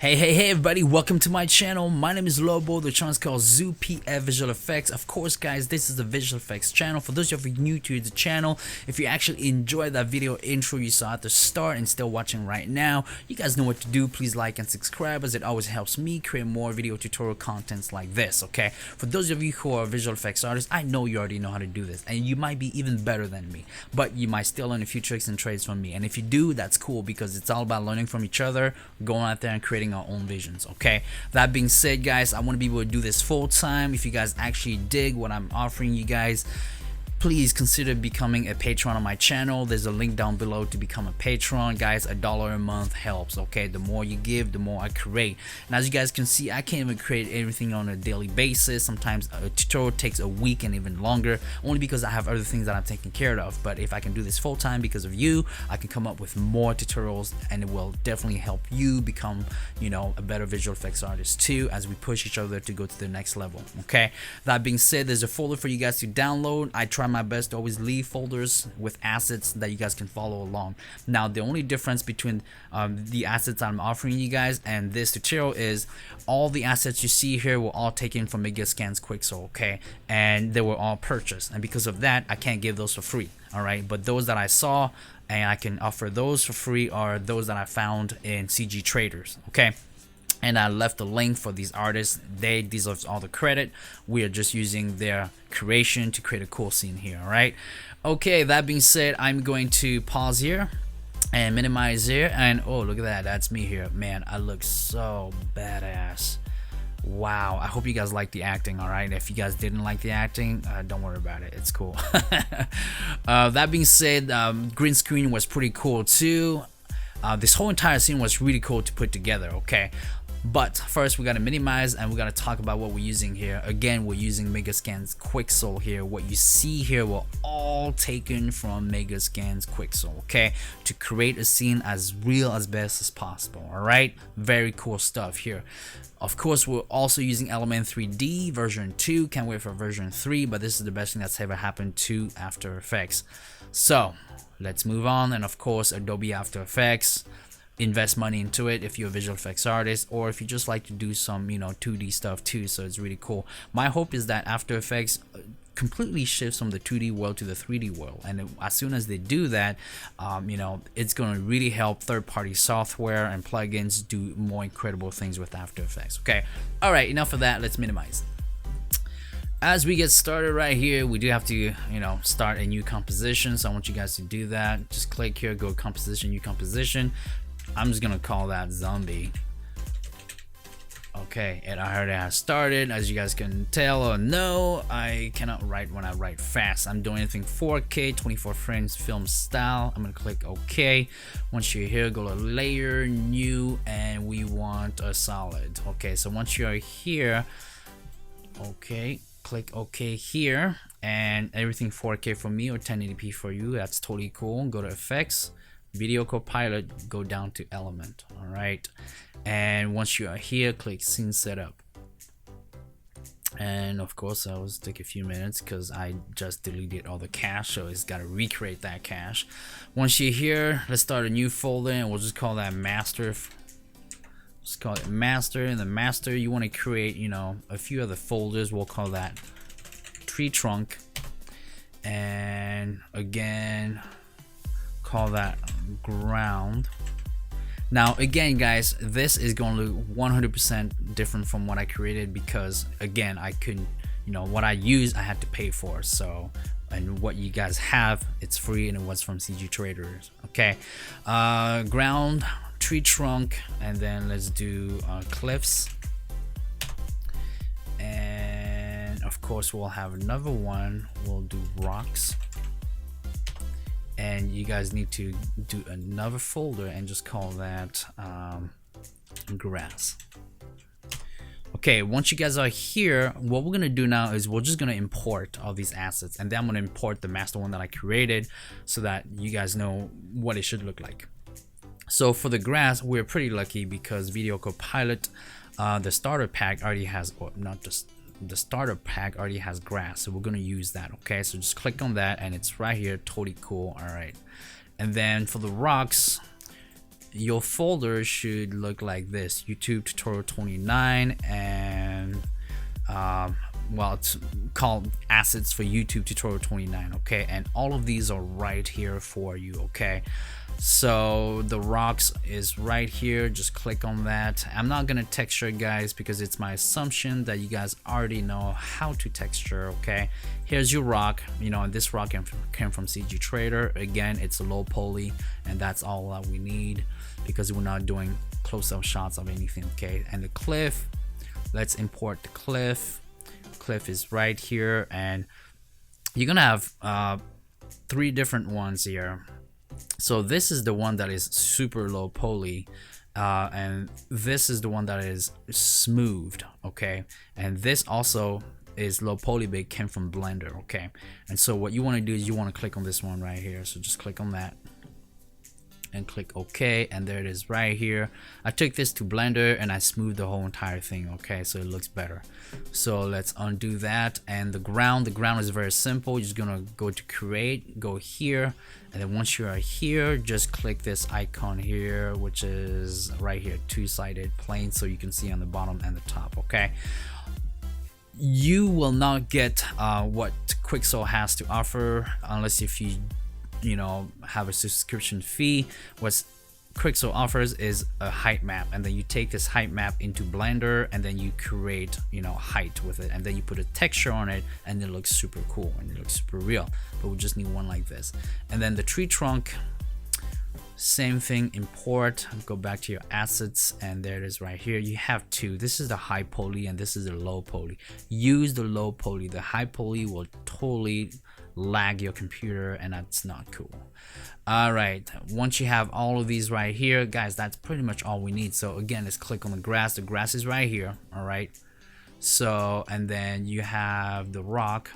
Hey everybody, welcome to my channel. My name is Lobo. The channel is called ZooPF Visual Effects. Of course guys, this is the visual effects channel. For those of you new to the channel, if you actually enjoyed that video intro you saw at the start and still watching right now, you guys know what to do. Please like and subscribe, as it always helps me create more video tutorial contents like this. Okay, for those of you who are visual effects artists, I know you already know how to do this and you might be even better than me, but you might still learn a few tricks and trades from me. And if you do, that's cool, because it's all about learning from each other, going out there and creating our own visions. Okay, that being said guys, I want to be able to do this full time. If you guys actually dig what I'm offering you guys, please consider becoming a patron on my channel. There's a link down below to become a patron. Guys, $1 a month helps. Okay, the more you give, the more I create. And as you guys can see, I can't even create everything on a daily basis. Sometimes a tutorial takes a week and even longer, only because I have other things that I'm taking care of. But if I can do this full time because of you, I can come up with more tutorials, and it will definitely help you become, you know, a better visual effects artist too, as we push each other to go to the next level. Okay, that being said, there's a folder for you guys to download. I try my best to always leave folders with assets that you guys can follow along. Now the only difference between the assets I'm offering you guys and this tutorial is all the assets you see here were all taken from Megascans Quixel, okay, and they were all purchased, and because of that I can't give those for free. All right, but those that I saw and I can offer those for free are those that I found in CG Traders. Okay, and I left a link for these artists. They deserve all the credit. We are just using their creation to create a cool scene here. All right, okay, that being said, I'm going to pause here and minimize here, and oh, look at that, that's me here. Man, I look so badass. Wow, I hope you guys like the acting. All right, if you guys didn't like the acting, don't worry about it, it's cool. That being said, green screen was pretty cool too. This whole entire scene was really cool to put together. Okay, but first we gotta minimize and we gotta talk about what we're using here. Again, we're using Megascans Quixel here. What you see here were all taken from Megascans Quixel, okay, to create a scene as real as best as possible. All right, very cool stuff here. Of course, we're also using Element 3D version 2. Can't wait for version 3, but this is the best thing that's ever happened to After Effects. So let's move on. And of course, Adobe After Effects, invest money into it if you're a visual effects artist, or if you just like to do some, you know, 2D stuff too. So it's really cool. My hope is that After Effects completely shifts from the 2D world to the 3D world, and as soon as they do that, you know, it's going to really help third-party software and plugins do more incredible things with After Effects. Okay, all right, enough of that, let's minimize. As we get started right here, we do have to, you know, start a new composition. So I want you guys to do that. Just click here, go composition, new composition. I'm just gonna call that zombie. Okay, and I already have started. As you guys can tell or know, I cannot write when I write fast. I'm doing anything 4K, 24 frames film style. I'm gonna click OK. Once you're here, go to layer, new, and we want a solid. Okay, so once you're here, okay, click OK here, and everything 4K for me or 1080p for you. That's totally cool. Go to effects, video Copilot, go down to element. All right, and once you are here, click scene setup. And of course that will take a few minutes because I just deleted all the cache, so it's got to recreate that cache. Once you're here, let's start a new folder, and we'll just call that master. Just call it master. In the master, you want to create, you know, a few other folders. We'll call that tree trunk, and again call that ground. Now again guys, this is going to look 100% different from what I created, because again, I couldn't, you know, what I use I had to pay for. So, and what you guys have, it's free, and it was from CG Traders. Okay, ground, tree trunk, and then let's do cliffs, and of course we'll have another one, we'll do rocks, and you guys need to do another folder and just call that grass. Okay, once you guys are here, what we're gonna do now is we're just gonna import all these assets, and then I'm gonna import the master one that I created so that you guys know what it should look like. So for the grass, we're pretty lucky because Video Copilot, the starter pack already has, or not just the starter pack already has grass, so we're going to use that. Okay, so just click on that and it's right here, totally cool. All right, and then for the rocks, your folder should look like this: YouTube tutorial 29, and well, it's called assets for YouTube tutorial 29. Okay, and all of these are right here for you. Okay, so the rocks is right here. Just click on that. I'm not gonna texture it, guys, because it's my assumption that you guys already know how to texture. Okay, here's your rock. You know, this rock came from CG Trader. Again, it's a low poly, and that's all that we need because we're not doing close-up shots of anything. Okay, and the cliff, let's import the cliff. Cliff is right here, and you're gonna have 3 different ones here. So this is the one that is super low poly, and this is the one that is smoothed. Okay, and this also is low poly, but it came from Blender. Okay, and so what you want to do is you want to click on this one right here. So just click on that and click OK, and there it is right here. I took this to Blender and I smoothed the whole entire thing. Okay, so it looks better. So let's undo that. And the ground is very simple. You're just gonna go to create, go here, and then once you are here, just click this icon here, which is right here, 2-sided plane, so you can see on the bottom and the top. Okay, you will not get what Quixel has to offer unless if you know, have a subscription fee. What Quixel offers is a height map, and then you take this height map into Blender, and then you create, you know, height with it, and then you put a texture on it, and it looks super cool and it looks super real. But we just need one like this. And then the tree trunk, same thing, import, go back to your assets, and there it is right here. You have 2. This is the high poly and this is the low poly. Use the low poly. The high poly will totally lag your computer, and that's not cool. All right, once you have all of these right here, guys, that's pretty much all we need. So again, let's click on the grass. The grass is right here. All right, so and then you have the rock.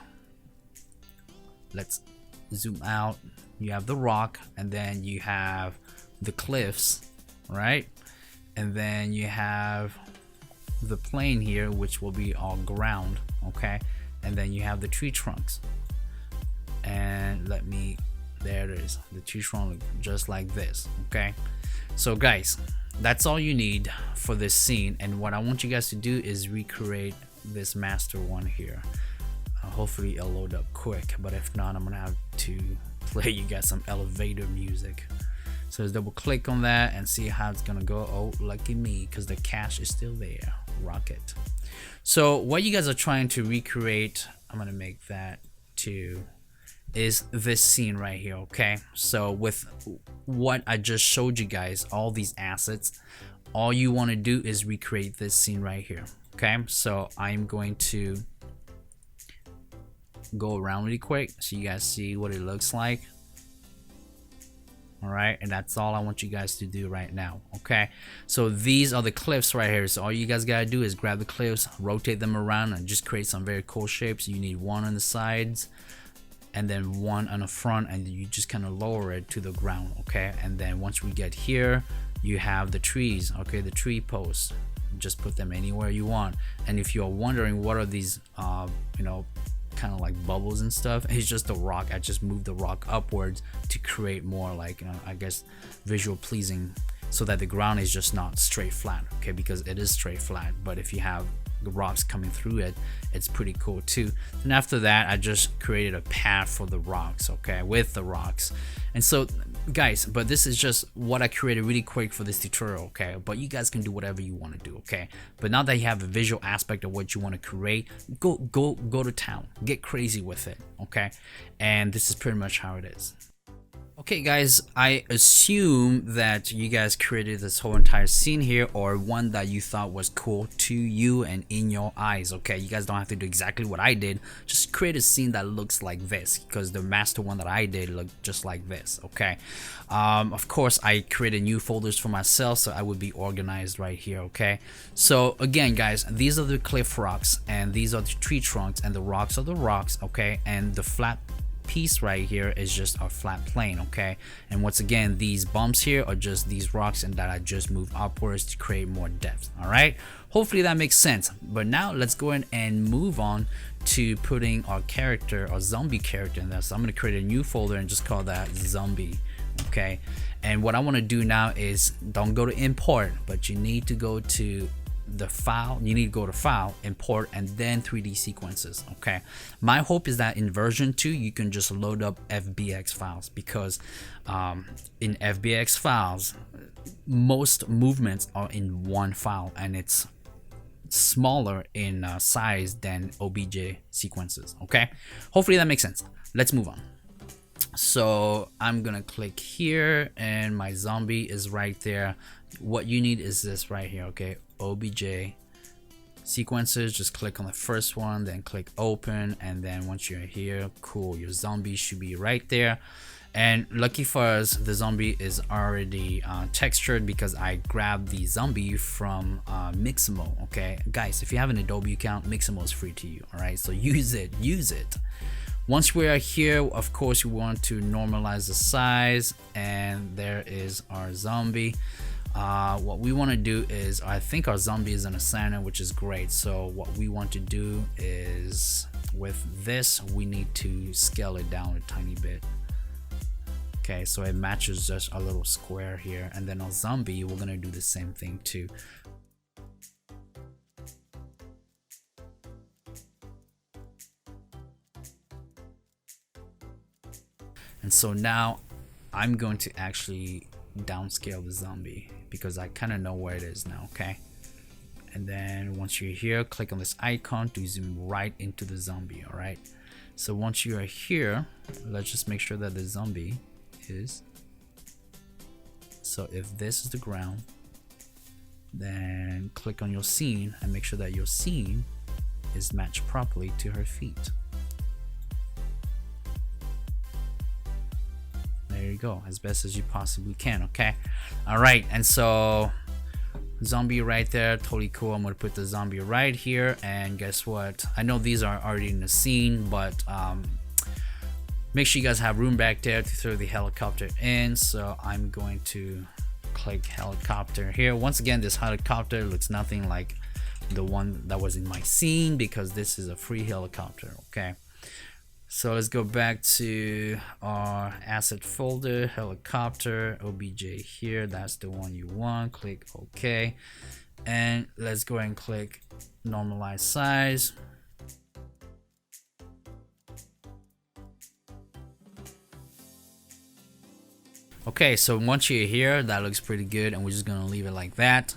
Let's zoom out. You have the rock, and then you have the cliffs, right? And then you have the plane here, which will be all ground. Okay, and then you have the tree trunks. And there it is, the tree trunk just like this. Okay, so guys, that's all you need for this scene, and what I want you guys to do is recreate this master one here. Hopefully it'll load up quick, but if not, I'm gonna have to play you guys some elevator music. So let's double click on that and see how it's gonna go. Oh, lucky me, because the cache is still there. Rocket. So what you guys are trying to recreate, I'm gonna make that too, is this scene right here. Okay, so with what I just showed you guys, all these assets, all you want to do is recreate this scene right here. Okay, so I'm going to go around really quick so you guys see what it looks like. All right, and that's all I want you guys to do right now. Okay, so these are the cliffs right here. So all you guys gotta do is grab the cliffs, rotate them around, and just create some very cool shapes. You need one on the sides and then one on the front, and you just kind of lower it to the ground. Okay, and then once we get here, you have the trees. Okay, the tree posts, just put them anywhere you want. And if you're wondering what are these you know, kind of like bubbles and stuff, it's just the rock. I just moved the rock upwards to create more like, I guess, visual pleasing, so that the ground is just not straight flat. Okay, because it is straight flat, but if you have the rocks coming through it, it's pretty cool too. And after that, I just created a path for the rocks, okay, with the rocks. And so guys, but this is just what I created really quick for this tutorial. Okay, but you guys can do whatever you want to do. Okay, but now that you have a visual aspect of what you want to create, go to town, get crazy with it. Okay, and this is pretty much how it is. Okay guys, I assume that you guys created this whole entire scene here, or one that you thought was cool to you and in your eyes. Okay, you guys don't have to do exactly what I did, just create a scene that looks like this, because the master one that I did looked just like this. Okay, of course I created new folders for myself so I would be organized right here. Okay, so again guys, these are the cliff rocks, and these are the tree trunks, and the rocks are the rocks. Okay, and the flat piece right here is just a flat plane. Okay, and once again, these bumps here are just these rocks, and that I just moved upwards to create more depth. All right, hopefully that makes sense. But now let's go ahead and move on to putting our character, our zombie character, in there. So I'm going to create a new folder and just call that zombie. Okay, And what I want to do now is don't go to import, but you need to go to the file. You need to go to file, import, and then 3D sequences. Okay, my hope is that in version 2 you can just load up FBX files, because in FBX files most movements are in one file and it's smaller in size than OBJ sequences. Okay, hopefully that makes sense. Let's move on. So I'm gonna click here and my zombie is right there. What you need is this right here. Okay, OBJ sequences, just click on the first one, then click open, and then once you're here, cool, your zombie should be right there. And lucky for us, the zombie is already textured because I grabbed the zombie from Mixamo. Okay guys, if you have an Adobe account, Mixamo is free to you. All right, so use it. Once we are here, of course you want to normalize the size, and there is our zombie. What we want to do is, I think our zombie is an assigner, which is great. So what we want to do is, with this we need to scale it down a tiny bit. Okay, so it matches just a little square here, and then our zombie, we're gonna do the same thing too. And so now I'm going to actually downscale the zombie because I kind of know where it is now. Okay, and then once you're here, click on this icon to zoom right into the zombie. All right, so once you are here, let's just make sure that the zombie is, so if this is the ground, then click on your scene and make sure that your scene is matched properly to her feet. There you go, as best as you possibly can. Okay, all right, and so zombie right there, totally cool. I'm gonna put the zombie right here, and guess what, I know these are already in the scene, but make sure you guys have room back there to throw the helicopter in. So I'm going to click helicopter here. Once again, this helicopter looks nothing like the one that was in my scene because this is a free helicopter. Okay, so let's go back to our asset folder, helicopter, OBJ here. That's the one you want. Click OK, and let's go ahead and click normalize size. Okay, so once you're here, that looks pretty good, and we're just gonna leave it like that,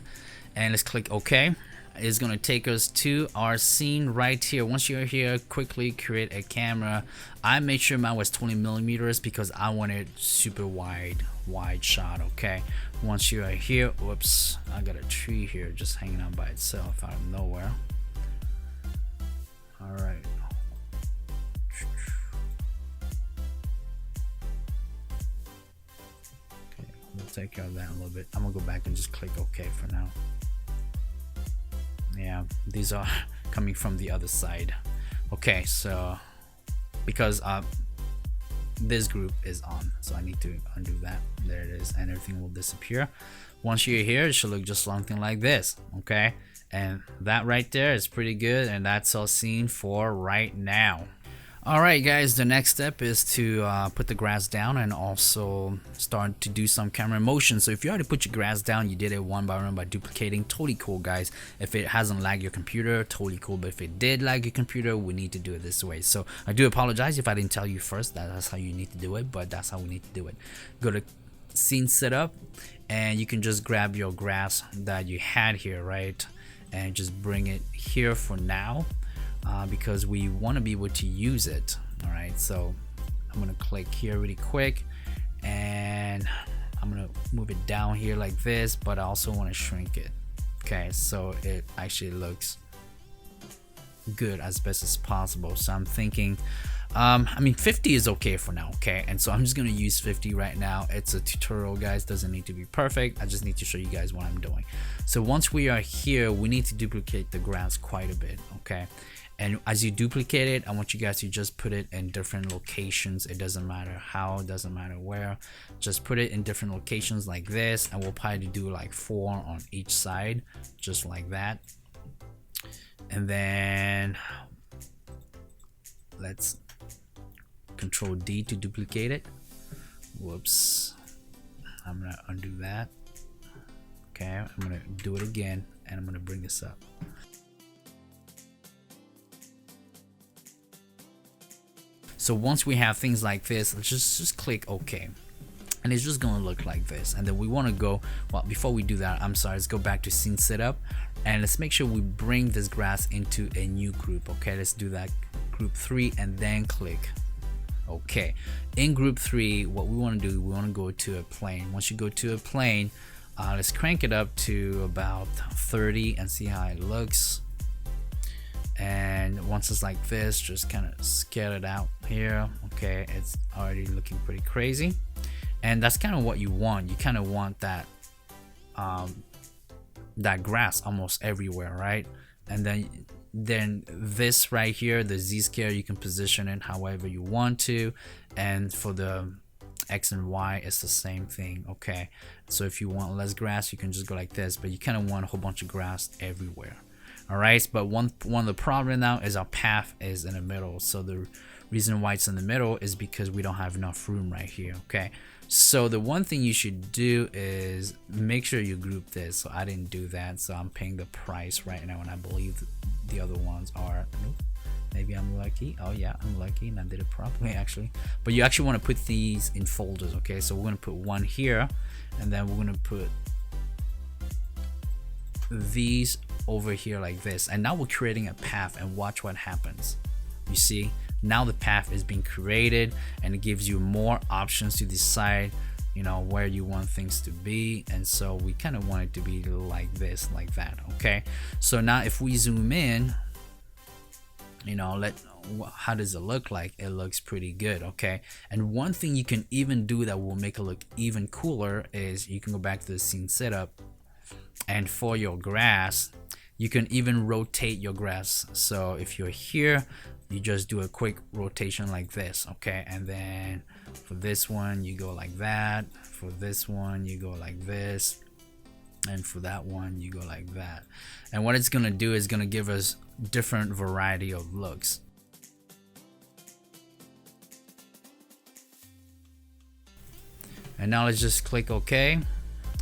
and let's click OK. It's gonna take us to our scene right here. Once you're here, quickly create a camera. I made sure mine was 20 millimeters because I wanted super wide shot. Okay, once you are here, whoops, I got a tree here just hanging out by itself out of nowhere. All right, we'll take care of that in a little bit. I'm gonna go back and just click OK for now. Yeah, these are coming from the other side. Okay, so because this group is on, so I need to undo that. There it is, and everything will disappear. Once you're here, it should look just something like this. Okay, and that right there is pretty good, and that's our scene for right now. Alright guys, the next step is to put the grass down and also start to do some camera motion. So if you already put your grass down, you did it one by one by duplicating, totally cool guys. If it hasn't lagged your computer, totally cool, but if it did lag your computer, we need to do it this way. So I do apologize if I didn't tell you first that that's how you need to do it, but that's how we need to do it. Go to scene setup, and you can just grab your grass that you had here, right, and just bring it here for now. Because we want to be able to use it. All right, so I'm gonna click here really quick, and I'm gonna move it down here like this, but I also want to shrink it. Okay, so it actually looks good as best as possible. So I'm thinking I mean 50 is okay for now. Okay, and so I'm just gonna use 50 right now. It's a tutorial guys, doesn't need to be perfect. I just need to show you guys what I'm doing. So once we are here, we need to duplicate the grass quite a bit. Okay, and as you duplicate it, I want you guys to just put it in different locations. It doesn't matter how, it doesn't matter where, just put it in different locations like this, and we'll probably do like 4 on each side, just like that. And then let's Control D to duplicate it. Whoops, I'm gonna undo that. Okay, I'm gonna do it again, and I'm gonna bring this up. So once we have things like this, let's just click OK, and it's just gonna look like this. And then we want to go, well, before we do that, I'm sorry, let's go back to scene setup, and let's make sure we bring this grass into a new group. Okay, let's do that, group 3, and then click OK. In group 3, what we want to do, we want to go to a plane. Once you go to a plane, let's crank it up to about 30 and see how it looks. And once it's like this, just kind of scale it out here. Okay, it's already looking pretty crazy, and that's kind of what you want. You kind of want that that grass almost everywhere, right? And then this right here, the z-scale, you can position it however you want to, and for the X and Y, it's the same thing. Okay, so if you want less grass, you can just go like this, but you kind of want a whole bunch of grass everywhere. All right, but one of the problem now is our path is in the middle. So the reason why it's in the middle is because we don't have enough room right here. Okay, so the one thing you should do is make sure you group this. So I didn't do that, so I'm paying the price right now, and I believe the other ones are, nope, maybe I'm lucky. Oh yeah, I'm lucky and I did it properly actually. But you actually want to put these in folders. Okay, so we're going to put one here, and then we're going to put these over here like this, and now we're creating a path, and watch what happens. You see, now the path is being created, and it gives you more options to decide, you know, where you want things to be. And so we kind of want it to be like this, like that. Okay, so now if we zoom in, you know, how does it look like? It looks pretty good. Okay, and one thing you can even do that will make it look even cooler is you can go back to the scene setup, and for your grass, you can even rotate your grass. So if you're here, you just do a quick rotation like this. Okay, and then for this one you go like that, for this one you go like this, and for that one you go like that. And what it's gonna do is gonna give us different variety of looks. And now let's just click OK,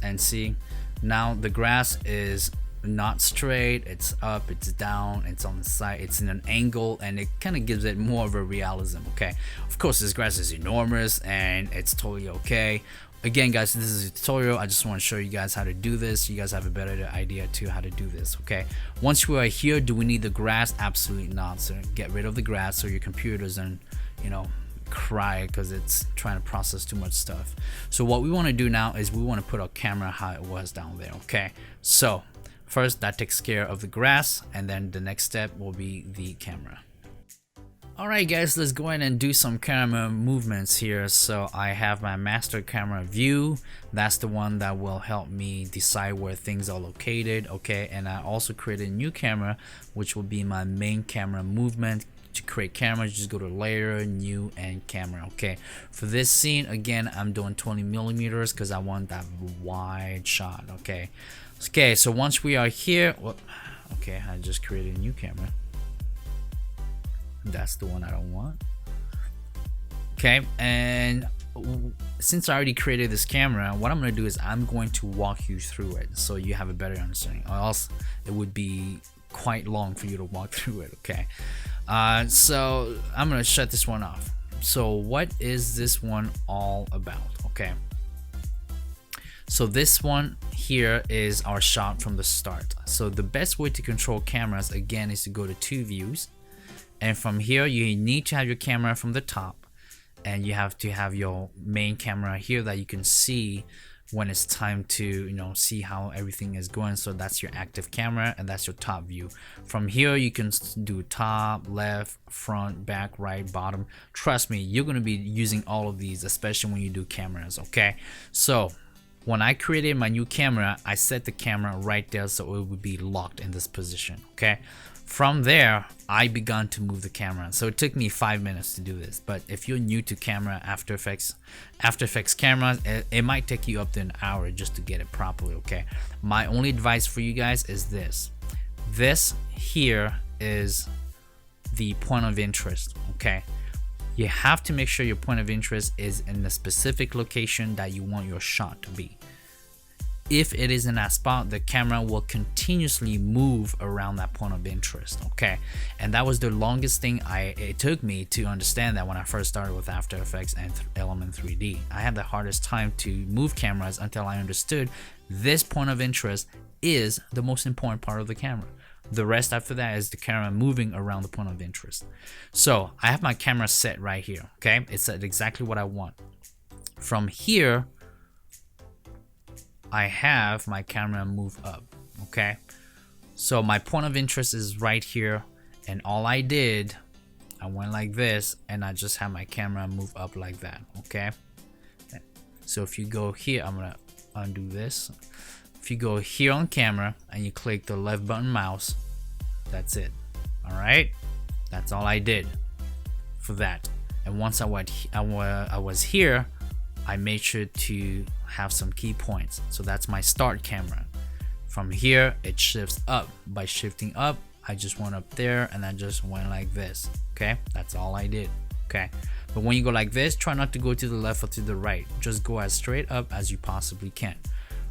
and see, now the grass is not straight, it's up, it's down, it's on the side, it's in an angle, and it kind of gives it more of a realism. Okay, of course this grass is enormous and it's totally okay. Again guys, this is a tutorial. I just want to show you guys how to do this. You guys have a better idea too how to do this. Okay, once we are here, do we need the grass? Absolutely not. So get rid of the grass so your computer doesn't, you know, cry because it's trying to process too much stuff. So what we want to do now is we want to put our camera how it was down there. Okay, so first that takes care of the grass, and then the next step will be the camera. Alright guys, let's go ahead and do some camera movements here. So I have my master camera view. That's the one that will help me decide where things are located. Okay, and I also created a new camera, which will be my main camera movement. To create cameras, just go to layer, new, and camera. Okay, for this scene again, I'm doing 20mm because I want that wide shot. Okay, so once we are here, okay, I just created a new camera. That's the one I don't want. Okay, and since I already created this camera, what I'm going to do is I'm going to walk you through it so you have a better understanding, or else it would be quite long for you to walk through it. Okay, so I'm going to shut this one off. So what is this one all about? Okay, so this one here is our shot from the start. So the best way to control cameras again is to go to two views, and from here you need to have your camera from the top, and you have to have your main camera here that you can see when it's time to, you know, see how everything is going. So that's your active camera, and that's your top view. From here you can do top, left, front, back, right, bottom. Trust me, you're going to be using all of these, especially when you do cameras. Okay, so when I created my new camera, I set the camera right there so it would be locked in this position. Okay, from there I began to move the camera. So it took me 5 minutes to do this, but if you're new to camera, After Effects cameras, it might take you up to an hour just to get it properly. Okay, my only advice for you guys is this here is the point of interest. Okay, you have to make sure your point of interest is in the specific location that you want your shot to be. If it is in that spot, the camera will continuously move around that point of interest, okay? And that was the longest thing it took me to understand that when I first started with After Effects and Element 3D. I had the hardest time to move cameras until I understood this point of interest is the most important part of the camera. The rest after that is the camera moving around the point of interest. So I have my camera set right here, okay? It's set exactly what I want. From here, I have my camera move up, okay? So my point of interest is right here, and all I did, I went like this, and I just have my camera move up like that, okay? So if you go here, I'm gonna undo this. If you go here on camera and you click the left button mouse, that's it. All right, that's all I did for that. And once I was here, I made sure to have some key points. So that's my start camera. From here, it shifts up. By shifting up, I just went up there and I just went like this. Okay, that's all I did. Okay, but when you go like this, try not to go to the left or to the right. Just go as straight up as you possibly can.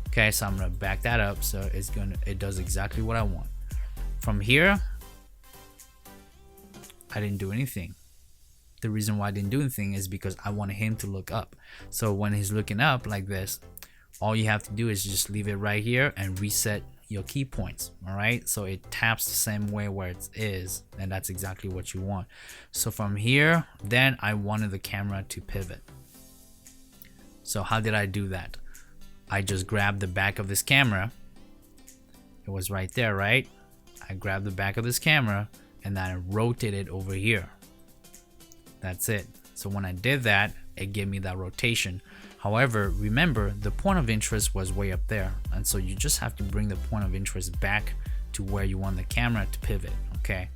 Okay, so I'm gonna back that up so it does exactly what I want. From here, I didn't do anything. The reason why I didn't do anything is because I wanted him to look up. So when he's looking up like this, all you have to do is just leave it right here and reset your key points. All right, so it taps the same way where it is, and that's exactly what you want. So from here, then I wanted the camera to pivot. So how did I do that? I just grabbed the back of this camera. It was right there, right? I grabbed the back of this camera and then I rotated it over here. That's it. So when I did that, it gave me that rotation. However, remember the point of interest was way up there, and so you just have to bring the point of interest back to where you want the camera to pivot, okay?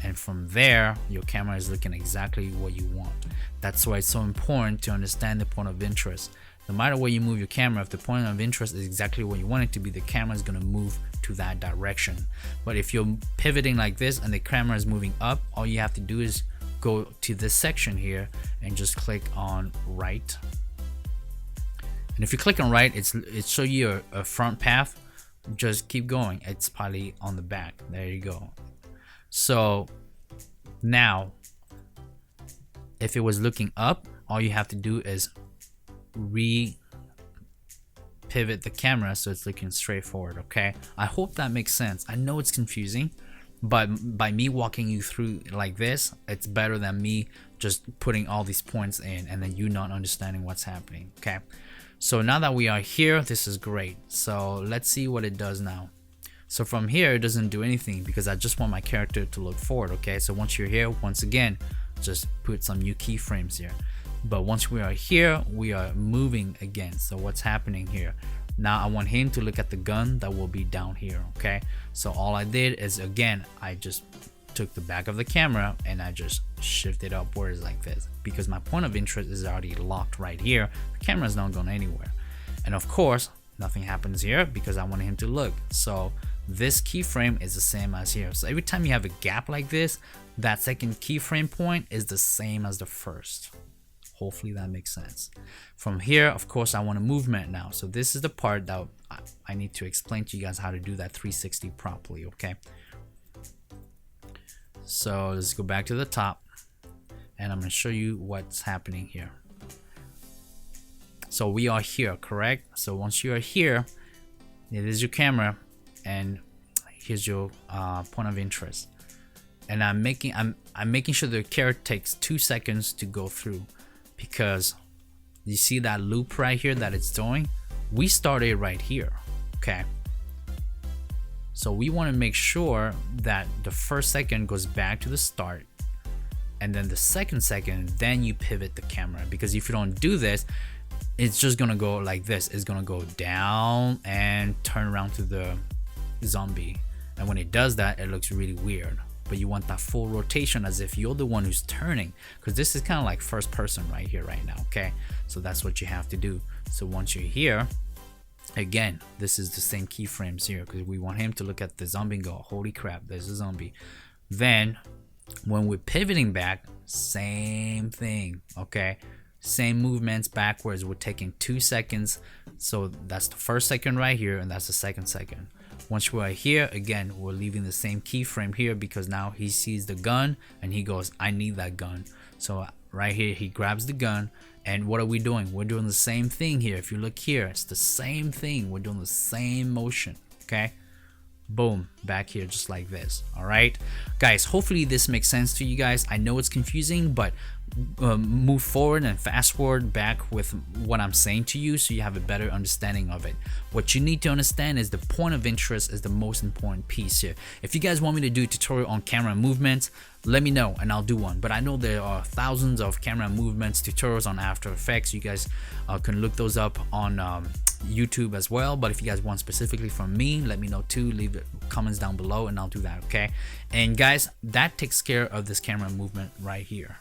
And from there, your camera is looking exactly what you want. That's why it's so important to understand the point of interest. No matter where you move your camera, if the point of interest is exactly what you want it to be, the camera is going to move to that direction. But if you're pivoting like this and the camera is moving up, all you have to do is go to this section here and just click on right. And if you click on right, it show you a front path. Just keep going. It's probably on the back. There you go. So now, if it was looking up, all you have to do is pivot the camera so it's looking straight forward. Okay, I hope that makes sense. I know it's confusing, but by me walking you through like this, it's better than me just putting all these points in and then you not understanding what's happening. Okay, so now that we are here, this is great. So let's see what it does now. So from here, it doesn't do anything because I just want my character to look forward. Okay, so once you're here, once again, just put some new keyframes here. But once we are here, we are moving again. So what's happening here? Now I want him to look at the gun that will be down here. Okay, so all I did is, again, I just took the back of the camera and I just shifted upwards like this because my point of interest is already locked right here. The camera is not going anywhere, and of course nothing happens here because I want him to look. So this keyframe is the same as here. So every time you have a gap like this, that second keyframe point is the same as the first. Hopefully that makes sense. From here, of course, I want a movement now. So this is the part that I need to explain to you guys how to do that 360 properly, okay? So let's go back to the top and I'm gonna show you what's happening here. So we are here, correct? So once you are here, it is your camera and here's your point of interest. And I'm making sure the carrot takes 2 seconds to go through, because you see that loop right here that it's doing? We started right here, okay? So we want to make sure that the first second goes back to the start, and then the second second, then you pivot the camera, because if you don't do this, it's just gonna go like this. It's gonna go down and turn around to the zombie, and when it does that, it looks really weird. But you want that full rotation as if you're the one who's turning, because this is kind of like first person right here right now, okay? So that's what you have to do. So once you're here, again, this is the same keyframes here because we want him to look at the zombie and go, holy crap, there's a zombie. Then When we're pivoting back, same thing, okay? Same movements backwards. We're taking 2 seconds. So that's the first second right here, and that's the second second. Once we're here, again, we're leaving the same keyframe here because now he sees the gun and he goes, I need that gun. So right here, he grabs the gun. And what are we doing? We're doing the same thing here. If you look here, it's the same thing. We're doing the same motion, okay? Boom, back here just like this. All right, guys, hopefully this makes sense to you guys. I know it's confusing, but move forward and fast forward back with what I'm saying to you so you have a better understanding of it. What you need to understand is the point of interest is the most important piece here. If you guys want me to do a tutorial on camera movements, let me know and I'll do one. But I know there are thousands of camera movements tutorials on After Effects. You guys can look those up on YouTube as well. But if you guys want specifically from me, let me know too. Leave the comments down below and I'll do that, okay? And guys, that takes care of this camera movement right here.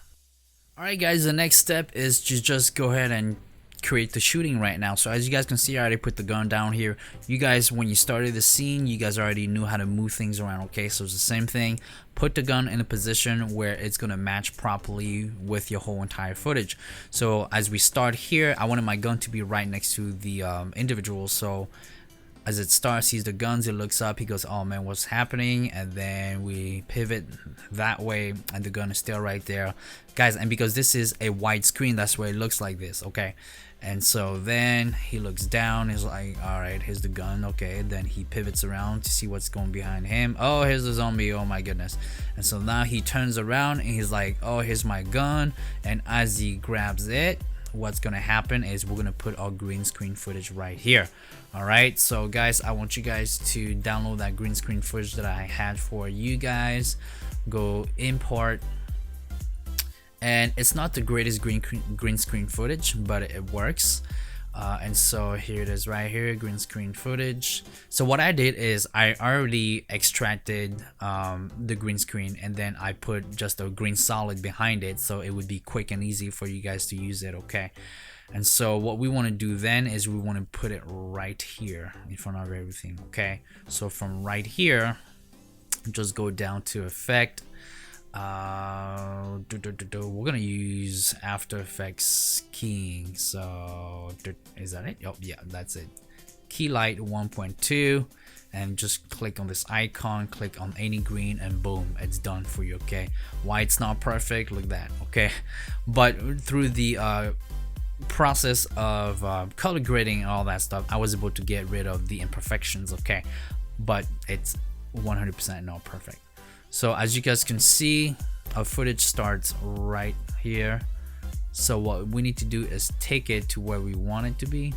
Alright guys, the next step is to just go ahead and create the shooting right now. So as you guys can see, I already put the gun down here. You guys, when you started the scene, you guys already knew how to move things around, okay? So it's the same thing. Put the gun in a position where it's gonna match properly with your whole entire footage. So as we start here, I wanted my gun to be right next to the individual. So as it starts, sees the guns, it looks up, he goes, oh man, what's happening? And then we pivot that way and the gun is still right there, guys. And because this is a wide screen, that's why it looks like this, okay? And so then he looks down, he's like, all right, here's the gun, okay? Then he pivots around to see what's going behind him. Oh, here's the zombie, oh my goodness. And so now he turns around and he's like, oh, here's my gun. And as he grabs it, what's gonna happen is we're gonna put our green screen footage right here. All right, so guys, I want you guys to download that green screen footage that I had for you guys. Go import, and it's not the greatest green screen footage, but it works. And so here it is right here, green screen footage. So what I did is I already extracted the green screen, and then I put just a green solid behind it so it would be quick and easy for you guys to use it, okay? And so what we want to do then is we want to put it right here in front of everything, okay? So from right here, just go down to effect. We're gonna use After Effects keying. So is that it? Oh yeah, that's it. Key light 1.2, and just click on this icon, click on any green, and boom, it's done for you, okay? Why it's not perfect, look at that, okay? But through the process of color grading and all that stuff, I was able to get rid of the imperfections, okay? But it's 100% not perfect. So as you guys can see, our footage starts right here. So what we need to do is take it to where we want it to be.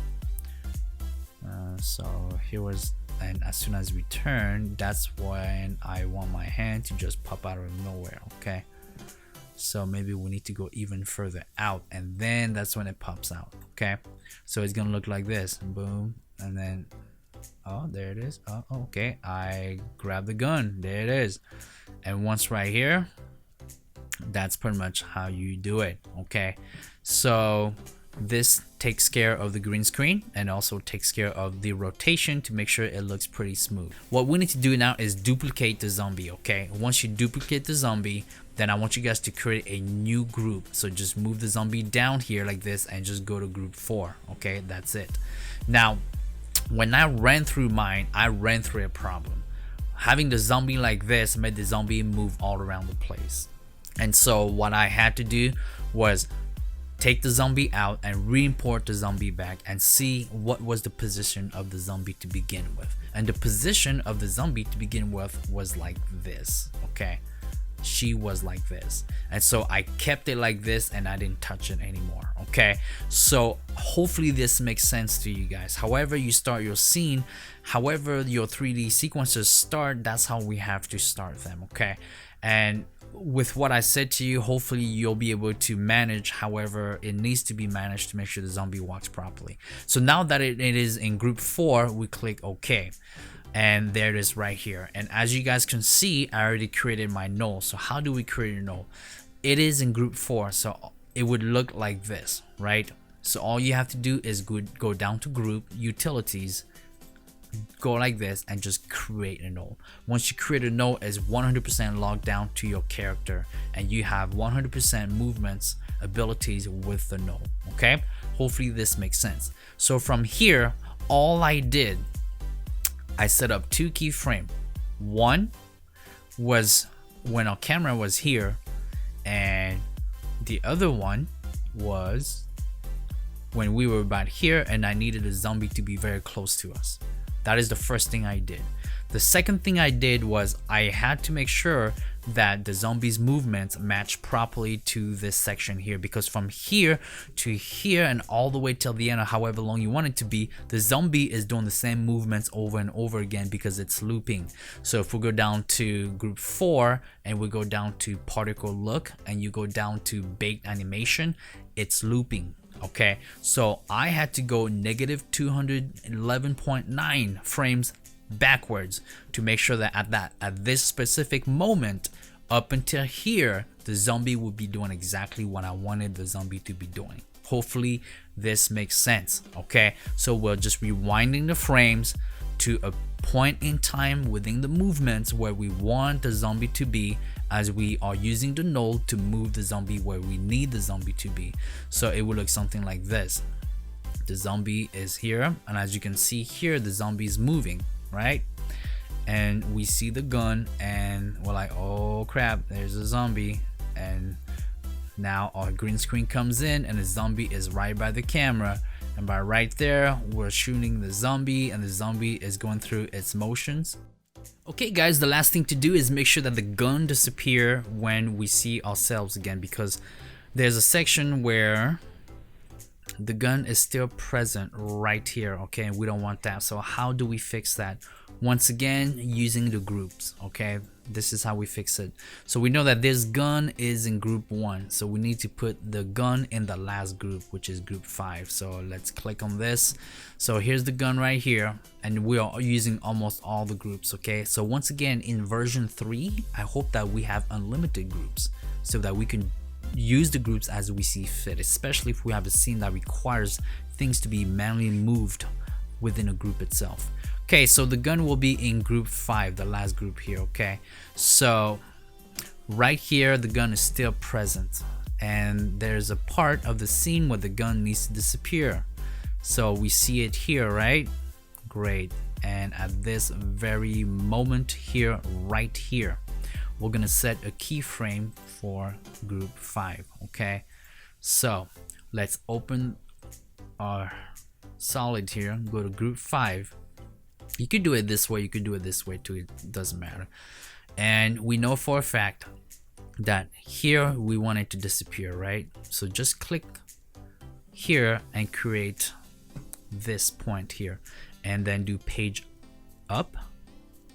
So here was, and as soon as we turn, that's when I want my hand to just pop out of nowhere, okay? So maybe we need to go even further out, and then that's when it pops out, okay? So it's gonna look like this, boom, and then, oh, there it is. Oh, okay, I grab the gun, there it is. And once right here, that's pretty much how you do it, okay? So this takes care of the green screen and also takes care of the rotation to make sure it looks pretty smooth. What we need to do now is duplicate the zombie, okay? Once you duplicate the zombie, then I want you guys to create a new group. So just move the zombie down here like this and just go to group 4, okay? That's it. Now, when I ran through mine, I ran through a problem. Having the zombie like this made the zombie move all around the place. And so what I had to do was take the zombie out and re-import the zombie back and see what was the position of the zombie to begin with. And the position of the zombie to begin with was like this, okay? She was like this, and so I kept it like this and I didn't touch it anymore, okay? So hopefully this makes sense to you guys. However you start your scene, however your 3D sequences start, that's how we have to start them, okay? And with what I said to you, hopefully you'll be able to manage however it needs to be managed to make sure the zombie walks properly. So now that it is in group 4, we click OK. And there it is right here. And as you guys can see, I already created my null. So how do we create a null? It is in group 4, so it would look like this, right? So all you have to do is go down to group, utilities, go like this and just create a node. Once you create a node, it's 100% logged down to your character, and you have 100% movements abilities with the node. Okay, hopefully this makes sense. So from here, all I did, I set up 2 keyframes. One was when our camera was here, and the other one was when we were about here and I needed a zombie to be very close to us. That is the first thing I did. The second thing I did was I had to make sure that the zombie's movements match properly to this section here, because from here to here and all the way till the end, or however long you want it to be, the zombie is doing the same movements over and over again because it's looping. So if we go down to group 4 and we go down to particle look and you go down to baked animation, it's looping. Okay, so I had to go negative 211.9 frames backwards to make sure that at this specific moment up until here, the zombie would be doing exactly what I wanted the zombie to be doing. Hopefully this makes sense. Okay, so we're just rewinding the frames to a point in time within the movements where we want the zombie to be, as we are using the node to move the zombie where we need the zombie to be. So it will look something like this. The zombie is here, and as you can see here, the zombie is moving, right? And we see the gun and we're like, oh crap, there's a zombie. And now our green screen comes in and the zombie is right by the camera, and by right there we're shooting the zombie and the zombie is going through its motions. Okay guys, the last thing to do is make sure that the gun disappears when we see ourselves again, because there's a section where the gun is still present right here. Okay, and we don't want that. So how do we fix that? Once again, using the groups. Okay, this is how we fix it. So we know that this gun is in group 1, so we need to put the gun in the last group, which is group 5. So let's click on this. So here's the gun right here, and we are using almost all the groups. Okay, so once again, in version 3, I hope that we have unlimited groups so that we can use the groups as we see fit, especially if we have a scene that requires things to be manually moved within a group itself. Okay, so the gun will be in group 5, the last group here. Okay, so right here the gun is still present, and there's a part of the scene where the gun needs to disappear. So we see it here, right? Great. And at this very moment here, right here, we're gonna set a keyframe for group 5. Okay, so let's open our solid here, go to group 5. You could do it this way, you could do it this way too, it doesn't matter. And we know for a fact that here we want it to disappear, right? So just click here and create this point here, and then do page up.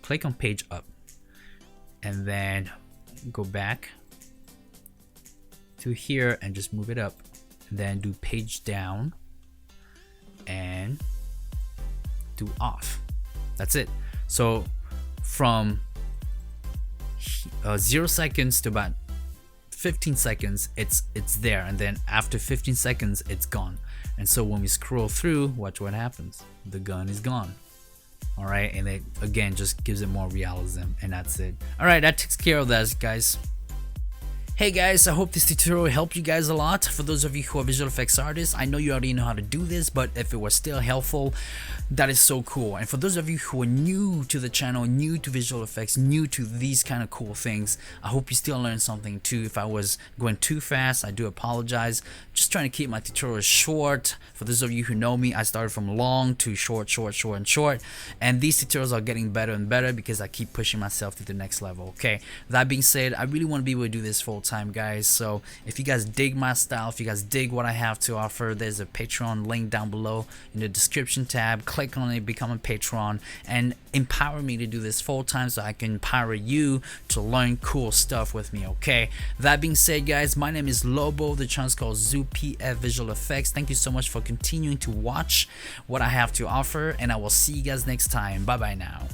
Click on page up, and then go back to here and just move it up, and then do page down and do off. That's it. So from 0 seconds to about 15 seconds, it's there, and then after 15 seconds it's gone. And so when we scroll through, watch what happens. The gun is gone. All right, and it again just gives it more realism, and that's it. All right, that takes care of that, guys. Hey guys, I hope this tutorial helped you guys a lot. For those of you who are visual effects artists, I know you already know how to do this, but if it was still helpful, that is so cool. And for those of you who are new to the channel, new to visual effects, new to these kind of cool things, I hope you still learned something too. If I was going too fast, I do apologize. Just trying to keep my tutorials short. For those of you who know me, I started from long to short, and short. And these tutorials are getting better and better because I keep pushing myself to the next level. Okay, that being said, I really want to be able to do this full time, guys. So if you guys dig my style, if you guys dig what I have to offer, there's a Patreon link down below in the description tab. Click on it, become a patron, and empower me to do this full time so I can empower you to learn cool stuff with me. Okay, that being said, guys, my name is Lobo, the channel is called ZooPF Visual Effects. Thank you so much for continuing to watch what I have to offer, and I will see you guys next time. Bye bye now.